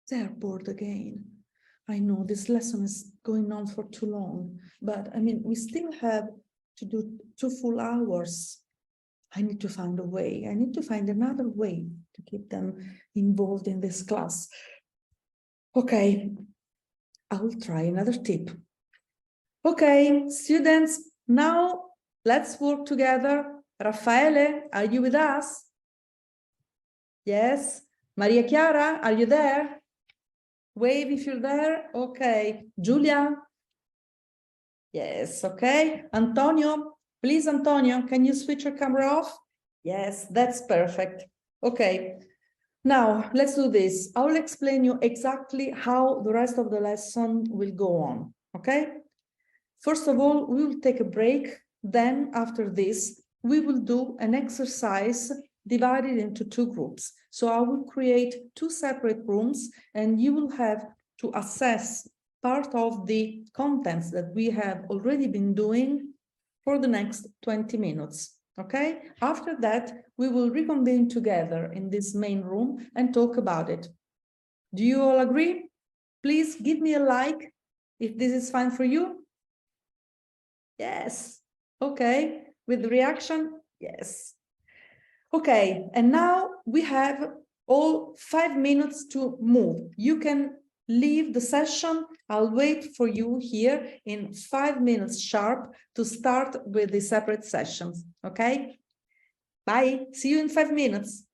They're bored again. I know this lesson is going on for too long, but I mean, we still have to do 2 full hours. I need to find a way. I need to find another way to keep them involved in this class. Okay, I will try another tip. Okay, students, now let's work together. Raffaele, are you with us? Yes. Maria Chiara, are you there? Wave if you're there. Okay. Giulia? Yes, okay. Antonio, please, Antonio, can you switch your camera off? Yes, that's perfect. Okay. Now, let's do this. I will explain you exactly how the rest of the lesson will go on, okay? First of all, we will take a break. Then, after this, we will do an exercise divided into 2 groups. So I will create 2 separate rooms, and you will have to assess part of the contents that we have already been doing for the next 20 minutes. Okay, after that, we will reconvene together in this main room and talk about it. Do you all agree? Please give me a like if this is fine for you. Yes. Okay, with the reaction, yes. Okay, and now we have all 5 minutes to move. You can leave the session. I'll wait for you here in 5 minutes sharp to start with the separate sessions, okay? Bye, see you in 5 minutes.